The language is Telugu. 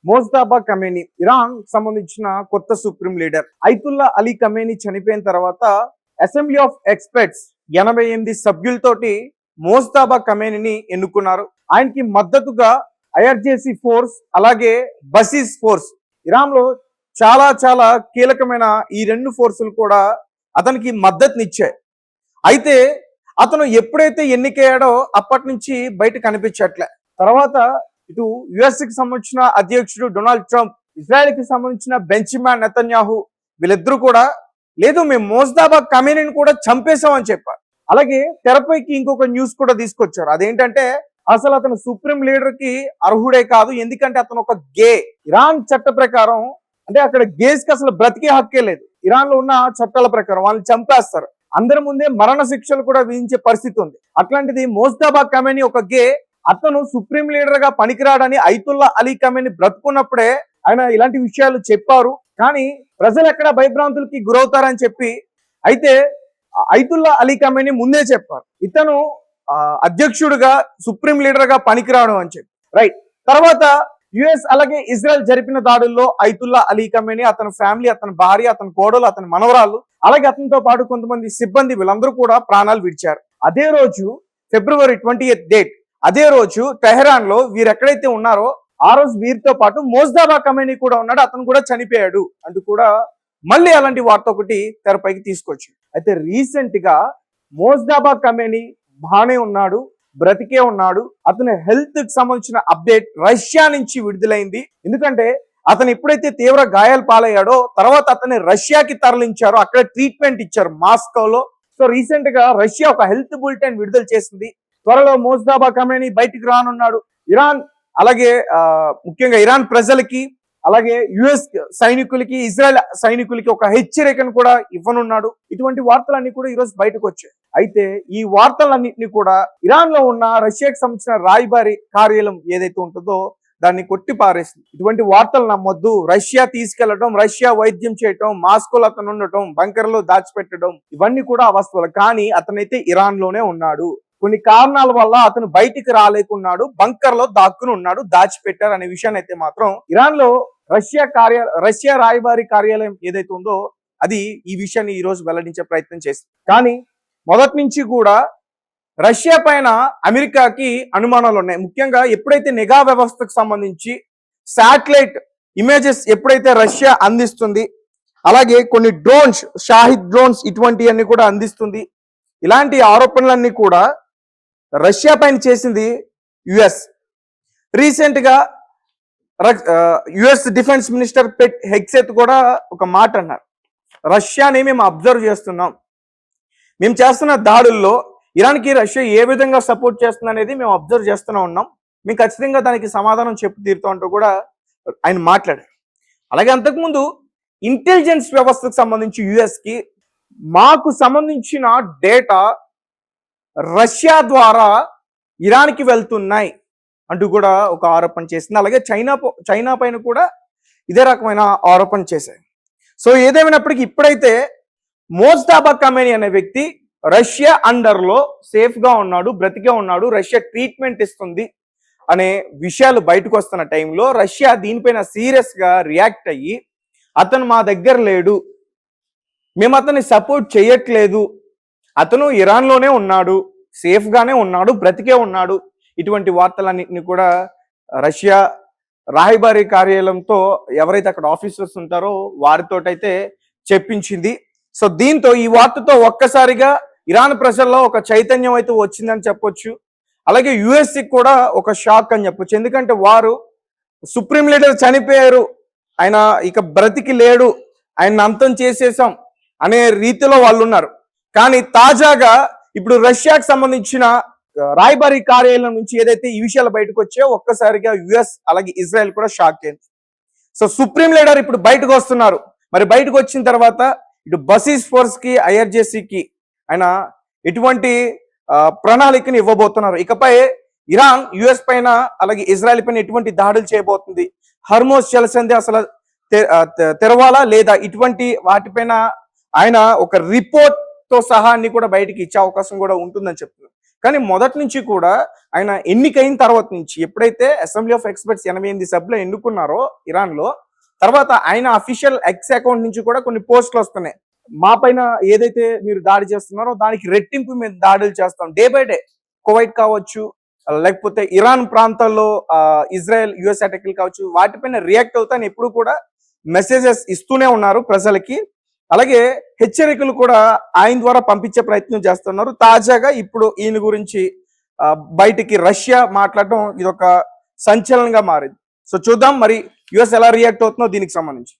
మోజ్తబా ఖమేని ఇరాన్ సంబంధించిన కొత్త సుప్రీం లీడర్ ఐతుల్లా అలీ ఖమేని చనిపోయిన తర్వాత అసెంబ్లీ ఆఫ్ ఎక్స్పర్ట్స్ 88 సభ్యులతోటి మోజ్తబా ఖమేనిని ఎన్నుకున్నారు. ఆయనకి మద్దతుగా ఐఆర్జేసీ ఫోర్స్ అలాగే బసీస్ ఫోర్స్ ఇరాన్ లో చాలా చాలా కీలకమైన ఈ రెండు ఫోర్సులు కూడా అతనికి మద్దతునిచ్చాయి. అయితే అతను ఎప్పుడైతే ఎన్నికయ్యాడో అప్పటి నుంచి బయట కనిపించట్లే. తర్వాత ఇటు యుఎస్ కి సంబంధించిన అధ్యక్షుడు డొనాల్డ్ ట్రంప్, ఇజ్రాయెల్ కి సంబంధించిన బెంజమిన్ నెతన్యాహు వీళ్ళిద్దరూ కూడా లేదు మేము మోజ్తబా ఖమేనిని కూడా చంపేశామని చెప్పారు. అలాగే తెరపైకి ఇంకొక న్యూస్ కూడా తీసుకొచ్చారు. అదేంటంటే అసలు అతను సుప్రీం లీడర్ కి అర్హుడే కాదు, ఎందుకంటే అతను ఒక గే. ఇరాన్ చట్ట ప్రకారం అంటే అక్కడ గేస్ కి అసలు బ్రతికే హక్కే లేదు. ఇరాన్ లో ఉన్న చట్టాల ప్రకారం వాళ్ళని చంపేస్తారు. అందరి ముందే మరణ శిక్షలు కూడా విధించే పరిస్థితి ఉంది. అట్లాంటిది మోజ్తబా ఖమేని ఒక గే, అతను సుప్రీం లీడర్ గా పనికిరాడని ఐతుల్లా అలీ ఖమేని బ్రతుకున్నప్పుడే ఆయన ఇలాంటి విషయాలు చెప్పారు. కానీ ప్రజలు ఎక్కడ భయభ్రాంతులకి గురవుతారని చెప్పి అయితే ఐతుల్లా అలీ ఖమేని ముందే చెప్పారు ఇతను అధ్యక్షుడిగా సుప్రీం లీడర్ గా పనికిరాడు అని చెప్పి. రైట్. తర్వాత యుఎస్ అలాగే ఇజ్రాయెల్ జరిపిన దాడుల్లో ఐతుల్లా అలీ ఖమేని, అతని ఫ్యామిలీ, అతని భార్య, అతని కోడలు, అతని మనవరాలు అలాగే అతనితో పాటు కొంతమంది సిబ్బంది వీళ్ళందరూ కూడా ప్రాణాలు విడిచారు. అదే రోజు ఫిబ్రవరి 28 డేట్, అదే రోజు టెహరాన్ లో వీరు ఎక్కడైతే ఉన్నారో ఆ రోజు వీరితో పాటు మోజ్తబా ఖమేని కూడా ఉన్నాడు, అతను కూడా చనిపోయాడు అంటూ కూడా మళ్ళీ అలాంటి వార్త ఒకటి తెరపైకి తీసుకొచ్చి. అయితే రీసెంట్ గా మోజ్తబా ఖమేని బానే ఉన్నాడు, బ్రతికే ఉన్నాడు. అతని హెల్త్ కి సంబంధించిన అప్డేట్ రష్యా నుంచి విడుదలైంది. ఎందుకంటే అతను ఎప్పుడైతే తీవ్ర గాయాలు పాలయ్యాడో తర్వాత అతన్ని రష్యాకి తరలించారో, అక్కడ ట్రీట్మెంట్ ఇచ్చారు మాస్కోలో. సో రీసెంట్ గా రష్యా ఒక హెల్త్ బులెటిన్ విడుదల చేసింది. త్వరలో మోజ్తబా ఖమేని బయటికి రానున్నాడు. ఇరాన్ అలాగే ముఖ్యంగా ఇరాన్ ప్రజలకి అలాగే యుఎస్ సైనికులకి ఇజ్రాయెల్ సైనికులకి ఒక హెచ్చరికను కూడా ఇవ్వనున్నాడు. ఇటువంటి వార్తలన్నీ కూడా ఈరోజు బయటకు వచ్చాయి. అయితే ఈ వార్తలన్నింటినీ కూడా ఇరాన్ లో ఉన్న రష్యాకి సంబంధించిన రాయబారి కార్యాలయం ఏదైతే ఉంటుందో దాన్ని కొట్టి పారేసింది. ఇటువంటి వార్తలు నమ్మొద్దు, రష్యా తీసుకెళ్లడం, రష్యా వైద్యం చేయటం, మాస్కోలో అతను ఉండటం, బంకర్లో దాచిపెట్టడం ఇవన్నీ కూడా అవాస్తవాలు. కానీ అతనైతే ఇరాన్ లోనే ఉన్నాడు. కొన్ని కారణాల వల్ల అతను బయటికి రాలేకున్నాడు, బంకర్ లో దాక్కుని ఉన్నాడు, దాచిపెట్టారు అనే విషయాన్ని అయితే మాత్రం ఇరాన్ లో రష్యా రాయబారి కార్యాలయం ఏదైతే ఉందో అది ఈ విషయాన్ని ఈ రోజు వెల్లడించే ప్రయత్నం చేసింది. కానీ మొదటి నుంచి కూడా రష్యా పైన అమెరికాకి అనుమానాలు ఉన్నాయి. ముఖ్యంగా ఎప్పుడైతే నిఘా వ్యవస్థకు సంబంధించి శాటిలైట్ ఇమేజెస్ ఎప్పుడైతే రష్యా అందిస్తుంది, అలాగే కొన్ని డ్రోన్స్, షాహిద్ డ్రోన్స్ ఇటువంటివన్నీ కూడా అందిస్తుంది. ఇలాంటి ఆరోపణలన్నీ కూడా రష్యా పైన చేసింది యుఎస్. రీసెంట్ గా యుఎస్ డిఫెన్స్ మినిస్టర్ పెట్ హెగ్సెత్ కూడా ఒక మాట అన్నారు, రష్యాని మేము అబ్జర్వ్ చేస్తున్నాం, మేము చేస్తున్న దాడుల్లో ఇరాన్కి రష్యా ఏ విధంగా సపోర్ట్ చేస్తుంది అనేది మేము అబ్జర్వ్ చేస్తూనే ఉన్నాం, మేము ఖచ్చితంగా దానికి సమాధానం చెప్పు తీరుతాం అంటూ కూడా ఆయన మాట్లాడారు. అలాగే అంతకుముందు ఇంటెలిజెన్స్ వ్యవస్థకు సంబంధించి యుఎస్కి మాకు సంబంధించిన డేటా రష్యా ద్వారా ఇరాన్కి వెళ్తున్నాయి అంటూ కూడా ఒక ఆరోపణ చేసింది. అలాగే చైనా పైన కూడా ఇదే రకమైన ఆరోపణ చేశాయి. సో ఏదేమైనప్పటికీ ఇప్పుడైతే మోజ్తబా ఖమేని అనే వ్యక్తి రష్యా అండర్లో సేఫ్గా ఉన్నాడు, బ్రతికే ఉన్నాడు, రష్యా ట్రీట్మెంట్ ఇస్తుంది అనే విషయాలు బయటకు వస్తున్న టైంలో రష్యా దీనిపైన సీరియస్గా రియాక్ట్ అయ్యి అతను మా దగ్గర లేడు, మేము అతన్ని సపోర్ట్ చేయట్లేదు, అతను ఇరాన్లోనే ఉన్నాడు, సేఫ్గానే ఉన్నాడు, బ్రతికే ఉన్నాడు, ఇటువంటి వార్తలన్నింటినీ కూడా రష్యా రాయబారి కార్యాలయంతో ఎవరైతే అక్కడ ఆఫీసర్స్ ఉంటారో వారితోటైతే చెప్పించింది. సో దీంతో ఈ వార్తతో ఒక్కసారిగా ఇరాన్ ప్రజల్లో ఒక చైతన్యం అయితే వచ్చిందని చెప్పొచ్చు. అలాగే యుఎస్కి కూడా ఒక షాక్ అని చెప్పొచ్చు. ఎందుకంటే వారు సుప్రీం లీడర్ చనిపోయారు, ఆయన ఇక బ్రతికి లేడు, ఆయన అంతం చేసేసాం అనే రీతిలో వాళ్ళు ఉన్నారు. కానీ తాజాగా ఇప్పుడు రష్యాకు సంబంధించిన రాయబారి కార్యాలయం నుంచి ఏదైతే ఈ విషయాలు బయటకు వచ్చాయో ఒక్కసారిగా యుఎస్ అలాగే ఇజ్రాయెల్ కూడా షాక్ అయింది. సో సుప్రీం లీడర్ ఇప్పుడు బయటకు వస్తున్నారు. మరి బయటకు వచ్చిన తర్వాత ఇటు బసీస్ ఫోర్స్ కి ఐఆర్జేసీకి ఆయన ఎటువంటి ప్రణాళికని ఇవ్వబోతున్నారు, ఇకపై ఇరాన్ యుఎస్ పైన అలాగే ఇజ్రాయెల్ పైన ఎటువంటి దాడులు చేయబోతుంది, హర్మోజ్ జలసంధి అసలు తెరవాలా లేదా, ఇటువంటి వాటిపైన ఆయన ఒక రిపోర్ట్ తో సహా అన్ని కూడా బయటికి ఇచ్చే అవకాశం కూడా ఉంటుందని చెప్తున్నారు. కానీ మొదటి నుంచి కూడా ఆయన ఎన్నికైన తర్వాత నుంచి ఎప్పుడైతే అసెంబ్లీ ఆఫ్ ఎక్స్పర్ట్స్ 88 సభ్యులు ఎన్నుకున్నారో ఇరాన్ లో, తర్వాత ఆయన అఫీషియల్ ఎక్స్ అకౌంట్ నుంచి కూడా కొన్ని పోస్టులు వస్తున్నాయి. మా పైన ఏదైతే మీరు దాడి చేస్తున్నారో దానికి రెట్టింపు మీద దాడులు చేస్తాం డే బై డే. కువైట్ కావచ్చు, లేకపోతే ఇరాన్ ప్రాంతాల్లో ఇజ్రాయెల్ యుఎస్ అటాక్లు కావచ్చు, వాటిపైన రియాక్ట్ అవుతాను ఎప్పుడు కూడా మెసేజెస్ ఇస్తూనే ఉన్నారు ప్రజలకి. అలాగే హెచ్చరికలు కూడా ఆయన ద్వారా పంపించే ప్రయత్నం చేస్తున్నారు. తాజాగా ఇప్పుడు ఈయన గురించి బయటికి రష్యా మాట్లాడడం ఇదొక సంచలనంగా మారింది. సో చూద్దాం మరి యుఎస్ ఎలా రియాక్ట్ అవుతుందో దీనికి సంబంధించి.